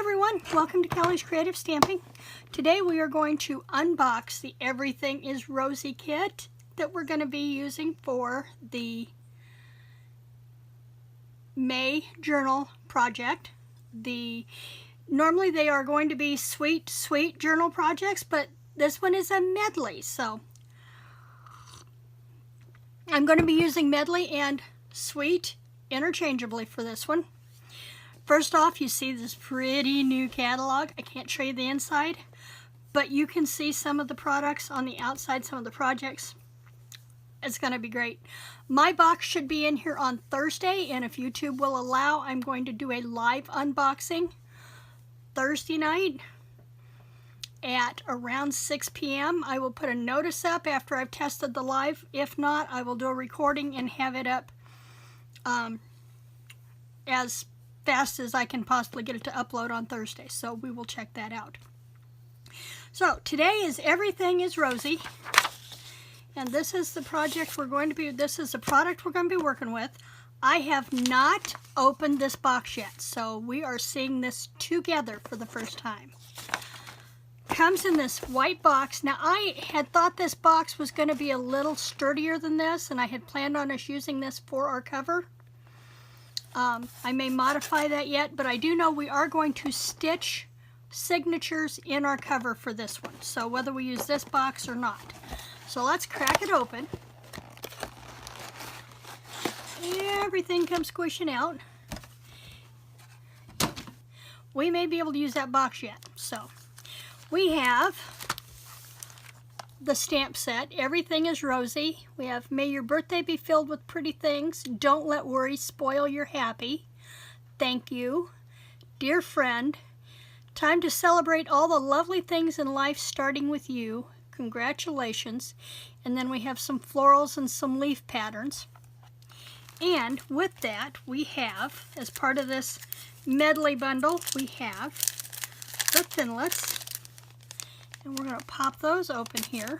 everyone, welcome to KellyH Creative Stamping. Today we are going to unbox the Everything is Rosy kit that we're going to be using for the May journal project. Normally they are going to be sweet journal projects, but this one is a medley, so I'm going to be using medley and sweet interchangeably for this one. First off, you see this pretty new catalog. I can't show you the inside, but you can see some of the products on the outside, some of the projects. It's going to be great. My box should be in here on Thursday, and if YouTube will allow, I'm going to do a live unboxing Thursday night at around 6 p.m. I will put a notice up after I've tested the live. If not, I will do a recording and have it up as fast as I can possibly get it to upload on Thursday. So we will check that out. So today is Everything is Rosy. And this is the project we're going to be, this is the product we're going to be working with. I have not opened this box yet, so we are seeing this together for the first time. Comes in this white box. Now I had thought this box was going to be a little sturdier than this, and I had planned on us using this for our cover. I may modify that yet, but I do know we are going to stitch signatures in our cover for this one, so whether we use this box or not. So let's crack it open. Everything comes squishing out. We may be able to use that box yet. So we have the stamp set, Everything is Rosy. We have May Your Birthday Be Filled with Pretty Things. Don't Let Worry Spoil Your Happy. Thank You. Dear Friend. Time to celebrate all the lovely things in life starting with you. Congratulations. And then we have some florals and some leaf patterns. And with that, we have, as part of this medley bundle, we have the Thinlits. And we're going to pop those open here.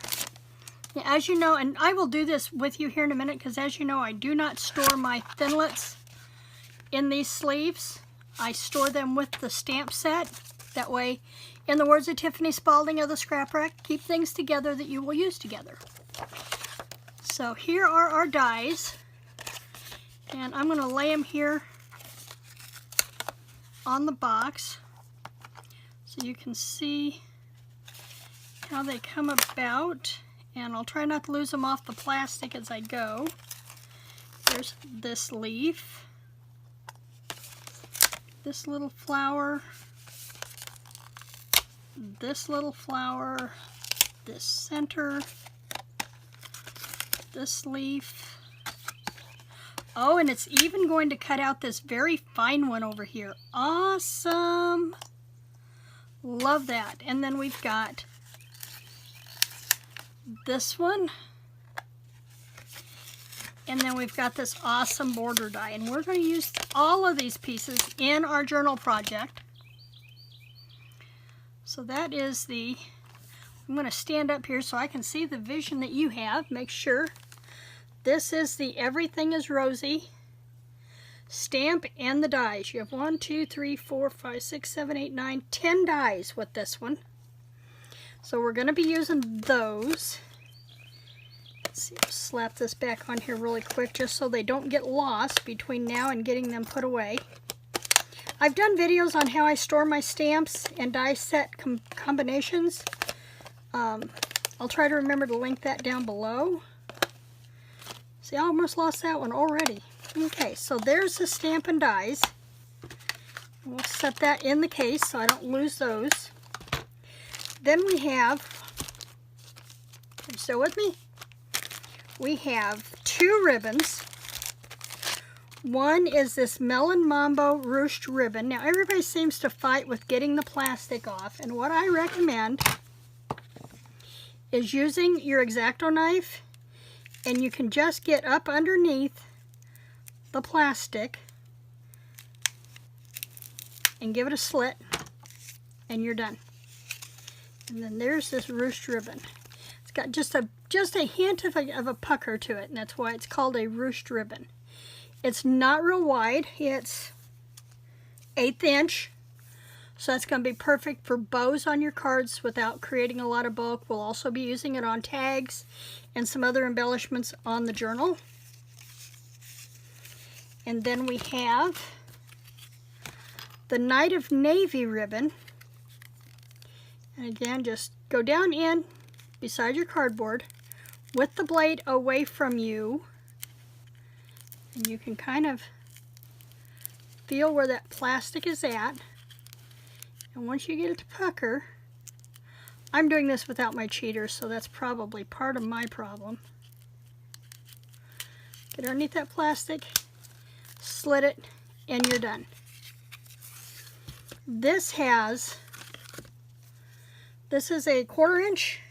Now, as you know, and I will do this with you here in a minute, because as you know, I do not store my Thinlits in these sleeves. I store them with the stamp set. That way, in the words of Tiffany Spalding of the Scrap Rack, keep things together that you will use together. So here are our dies. And I'm going to lay them here on the box so you can see how they come about, and I'll try not to lose them off the plastic as I go. There's this leaf, this little flower, this little flower, this center, this leaf. Oh, and it's even going to cut out this very fine one over here. Awesome! Love that. And then we've got this one, and then we've got this awesome border die, and we're going to use all of these pieces in our journal project. So that is the, I'm going to stand up here so I can see the vision that you have. Make sure this is the Everything is Rosy stamp and the dies. You have 1, 2, 3, 4, 5, 6, 7, 8, 9, 10 dies with this one. So we're going to be using those. Let's see, I'll slap this back on here really quick just so they don't get lost between now and getting them put away. I've done videos on how I store my stamps and die set combinations. I'll try to remember to link that down below. See, I almost lost that one already. Okay, so there's the stamp and dies. We'll set that in the case so I don't lose those. Then we have, are you still with me? We have 2 ribbons. One is this Melon Mambo ruched ribbon. Now everybody seems to fight with getting the plastic off, and what I recommend is using your X-Acto knife, and you can just get up underneath the plastic and give it a slit, and you're done. And then there's this ruched ribbon. It's got just a hint of a pucker to it, and that's why it's called a ruched ribbon. It's not real wide. It's 1/8 inch. So that's going to be perfect for bows on your cards without creating a lot of bulk. We'll also be using it on tags and some other embellishments on the journal. And then we have the Night of Navy ribbon. And again, just go down in beside your cardboard with the blade away from you. And you can kind of feel where that plastic is at. And once you get it to pucker, I'm doing this without my cheaters, so that's probably part of my problem. Get underneath that plastic, slit it, and you're done. This is a 1/4 inch.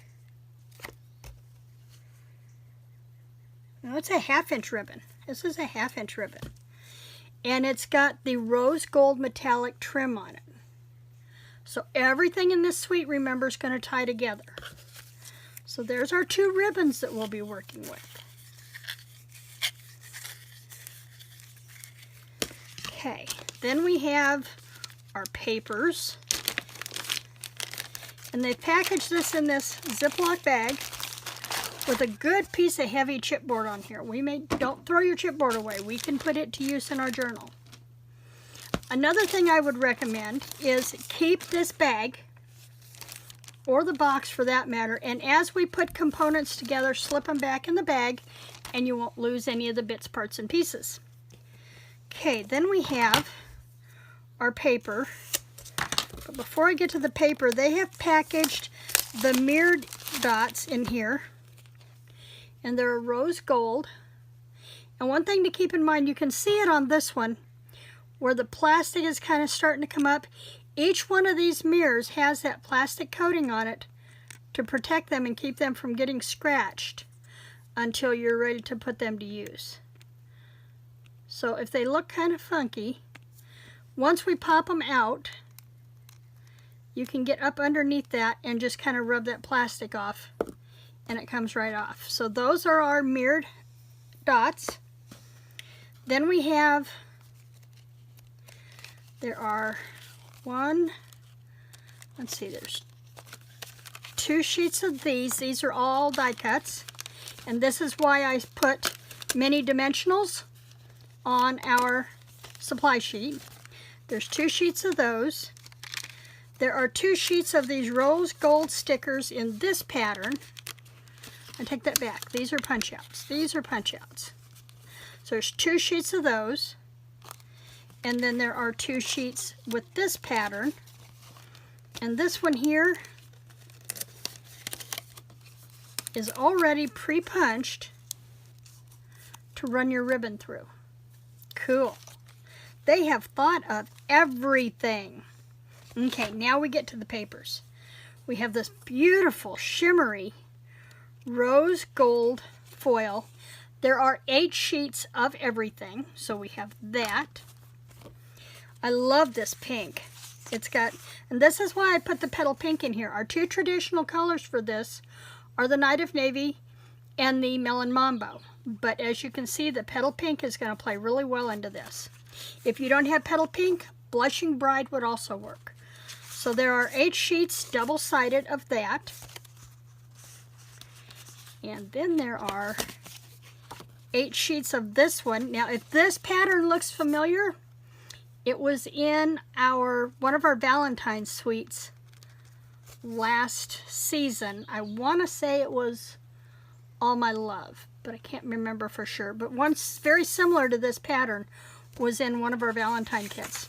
No, it's a 1/2 inch ribbon. This is a 1/2 inch ribbon. And it's got the rose gold metallic trim on it. So everything in this suite, remember, is going to tie together. So there's our 2 ribbons that we'll be working with. Okay, then we have our papers. And they've packaged this in this Ziploc bag with a good piece of heavy chipboard on here. Don't throw your chipboard away. We can put it to use in our journal. Another thing I would recommend is keep this bag, or the box for that matter, and as we put components together, slip them back in the bag and you won't lose any of the bits, parts, and pieces. Okay, then we have our paper. But before I get to the paper, they have packaged the mirrored dots in here, and they're rose gold. And one thing to keep in mind, you can see it on this one, where the plastic is kind of starting to come up. Each one of these mirrors has that plastic coating on it to protect them and keep them from getting scratched until you're ready to put them to use. So if they look kind of funky, once we pop them out, you can get up underneath that and just kind of rub that plastic off and it comes right off. So those are our mirrored dots. Then we have, there's 2 sheets of these. These are all die cuts. And this is why I put mini dimensionals on our supply sheet. There's 2 sheets of those. There are 2 sheets of these rose gold stickers in this pattern. I take that back. These are punch outs. These are punch outs. So there's 2 sheets of those. And then there are 2 sheets with this pattern. And this one here is already pre-punched to run your ribbon through. Cool. They have thought of everything. Okay, now we get to the papers. We have this beautiful shimmery rose gold foil. There are 8 sheets of everything, so we have that. I love this pink. It's got, and this is why I put the petal pink in here. Our 2 traditional colors for this are the Night of Navy and the Melon Mambo. But as you can see, the petal pink is going to play really well into this. If you don't have petal pink, Blushing Bride would also work. So there are 8 sheets double-sided of that. And then there are 8 sheets of this one. Now, if this pattern looks familiar, it was in one of our Valentine's suites last season. I want to say it was All My Love, but I can't remember for sure. But one very similar to this pattern was in one of our Valentine kits.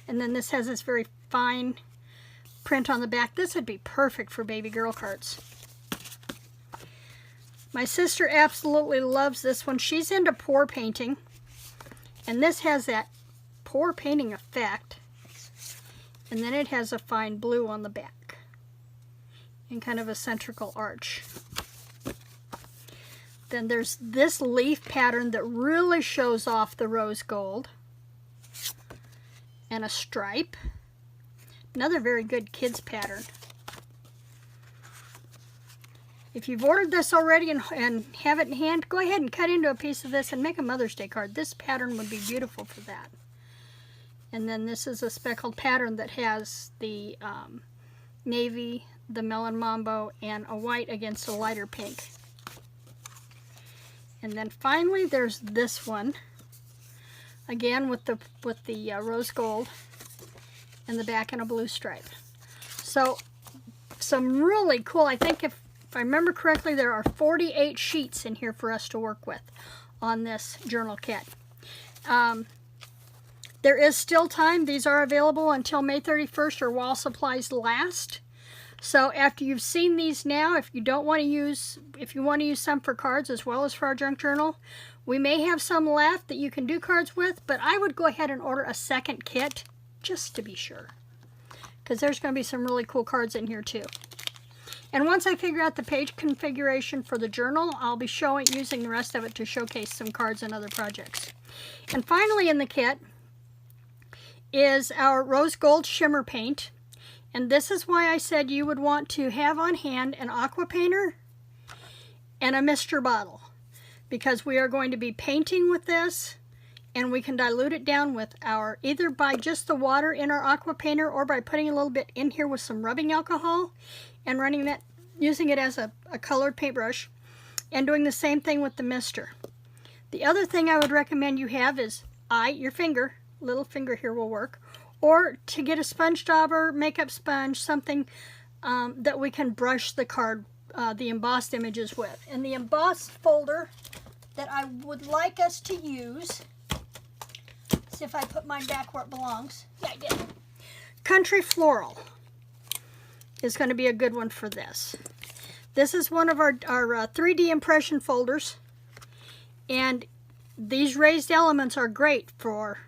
And then this has this very fine print on the back. This would be perfect for baby girl cards. My sister absolutely loves this one. She's into pour painting. And this has that pour painting effect. And then it has a fine blue on the back. And kind of a centrical arch. Then there's this leaf pattern that really shows off the rose gold. And a stripe. Another very good kids pattern. If you've ordered this already and have it in hand, go ahead and cut into a piece of this and make a Mother's Day card. This pattern would be beautiful for that. And then this is a speckled pattern that has the navy, the melon mambo, and a white against a lighter pink. And then finally there's this one, again with the rose gold and the back in a blue stripe. So some really cool, I think if I remember correctly, there are 48 sheets in here for us to work with on this journal kit. There is still time. These are available until May 31st or while supplies last. So after you've seen these now, if you want to use some for cards as well as for our junk journal, we may have some left that you can do cards with, but I would go ahead and order a second kit just to be sure, because there's going to be some really cool cards in here too. And once I figure out the page configuration for the journal, I'll be using the rest of it to showcase some cards and other projects. And finally in the kit is our rose gold shimmer paint. And this is why I said you would want to have on hand an aqua painter and a mister bottle, because we are going to be painting with this, and we can dilute it down with either by just the water in our aqua painter or by putting a little bit in here with some rubbing alcohol and using it as a colored paintbrush, and doing the same thing with the mister. The other thing I would recommend you have is your finger, little finger here will work, or to get a sponge dauber, makeup sponge, something that we can brush the card, the embossed images with. And the embossed folder that I would like us to use, see if I put mine back where it belongs. Yeah, I did. Country Floral is going to be a good one for this. This is one of our 3D impression folders, and these raised elements are great for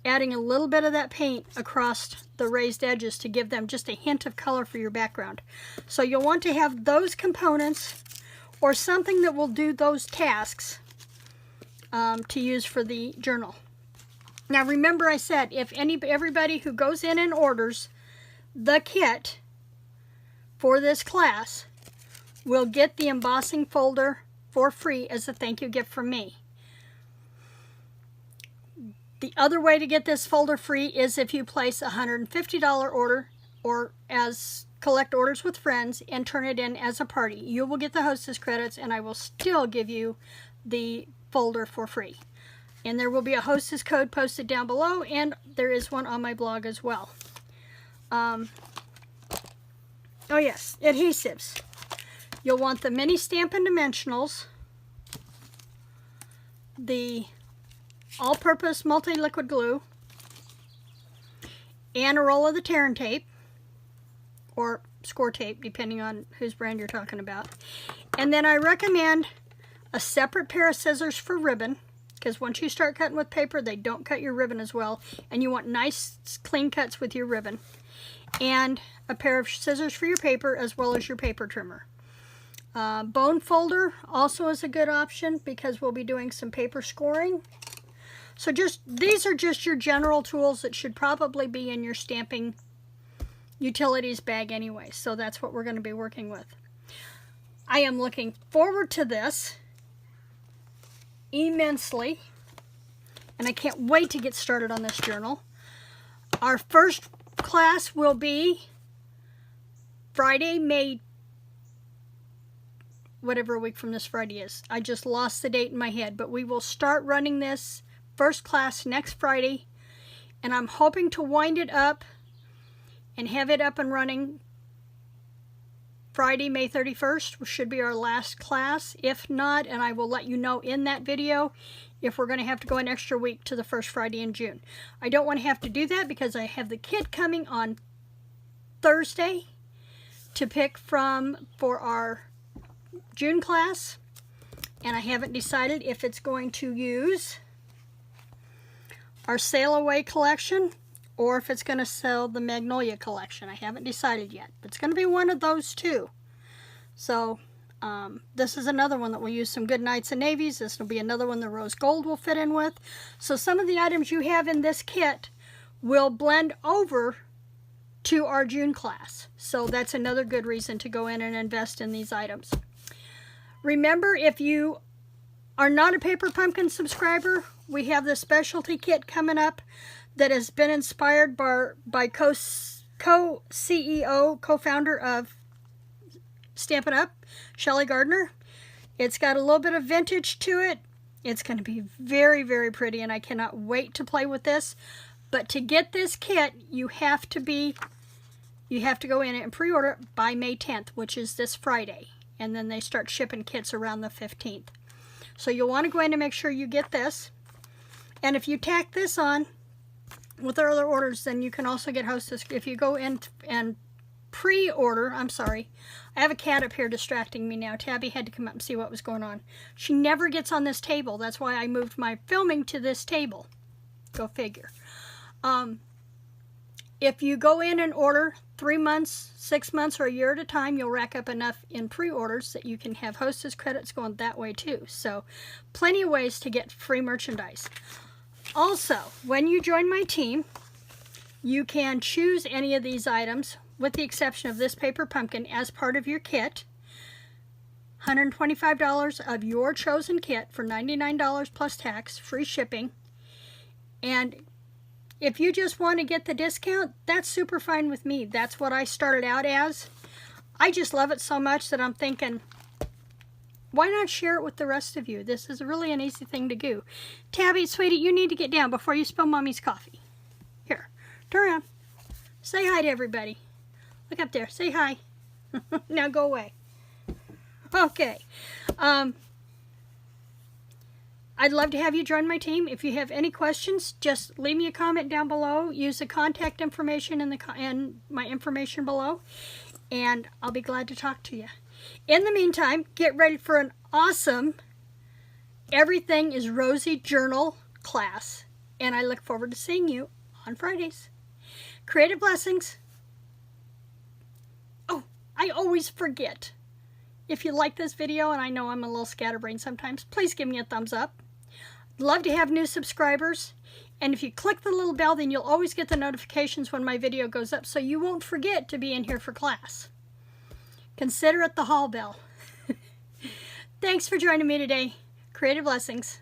adding a little bit of that paint across the raised edges to give them just a hint of color for your background. So you'll want to have those components or something that will do those tasks to use for the journal. Now remember I said everybody who goes in and orders the kit for this class will get the embossing folder for free as a thank you gift from me. The other way to get this folder free is if you place a $150 order or as collect orders with friends and turn it in as a party. You will get the hostess credits, and I will still give you the folder for free. And there will be a hostess code posted down below, and there is one on my blog as well. Oh yes, adhesives. You'll want the mini Stampin' Dimensionals, the all-purpose multi-liquid glue, and a roll of the tear and tape, or score tape, depending on whose brand you're talking about. And then I recommend a separate pair of scissors for ribbon, because once you start cutting with paper, they don't cut your ribbon as well, and you want nice, clean cuts with your ribbon. And a pair of scissors for your paper, as well as your paper trimmer. Bone folder also is a good option, because we'll be doing some paper scoring. So these are just your general tools that should probably be in your stamping utilities bag anyway. So that's what we're going to be working with. I am looking forward to this immensely, and I can't wait to get started on this journal. Our first class will be Friday, May, whatever week from this Friday is. I just lost the date in my head, but we will start running this first class next Friday, and I'm hoping to wind it up and have it up and running Friday, May 31st, which should be our last class. If not, and I will let you know in that video if we're going to have to go an extra week to the first Friday in June. I don't want to have to do that because I have the kit coming on Thursday to pick from for our June class, and I haven't decided if it's going to use our Sail Away collection or if it's going to sell the Magnolia collection. I haven't decided yet, but it's going to be one of those two. So this is another one that will use some good nights and navies. This will be another one the rose gold will fit in with. So some of the items you have in this kit will blend over to our June class. So that's another good reason to go in and invest in these items. Remember, if you are not a Paper Pumpkin subscriber, we have the specialty kit coming up that has been inspired by co-CEO, co-founder of Stampin' Up, Shelley Gardner. It's got a little bit of vintage to it. It's going to be very, very pretty, and I cannot wait to play with this. But to get this kit, you have to go in and pre-order by May 10th, which is this Friday. And then they start shipping kits around the 15th. So you'll want to go in and make sure you get this. And if you tack this on with our other orders, then you can also get Hostess. If you go in and pre-order, I'm sorry, I have a cat up here distracting me now. Tabby had to come up and see what was going on. She never gets on this table. That's why I moved my filming to this table. Go figure. If you go in and order 3 months, 6 months, or a year at a time, you'll rack up enough in pre-orders that you can have Hostess credits going that way too. So plenty of ways to get free merchandise. Also, when you join my team, you can choose any of these items with the exception of this paper pumpkin as part of your kit. $125 of your chosen kit for $99 plus tax, free shipping. And if you just want to get the discount, that's super fine with me. That's what I started out as. I just love it so much that I'm thinking, why not share it with the rest of you? This is really an easy thing to do. Tabby, sweetie, you need to get down before you spill Mommy's coffee. Here, turn around. Say hi to everybody. Look up there. Say hi. Now go away. Okay. I'd love to have you join my team. If you have any questions, just leave me a comment down below. Use the contact information in my information below, and I'll be glad to talk to you. In the meantime, get ready for an awesome Everything is Rosy Journal class, and I look forward to seeing you on Fridays. Creative blessings. Oh, I always forget. If you like this video, and I know I'm a little scatterbrained sometimes, please give me a thumbs up. Love to have new subscribers, and if you click the little bell, then you'll always get the notifications when my video goes up, so you won't forget to be in here for class. Consider it the hall bell. Thanks for joining me today. Creative blessings.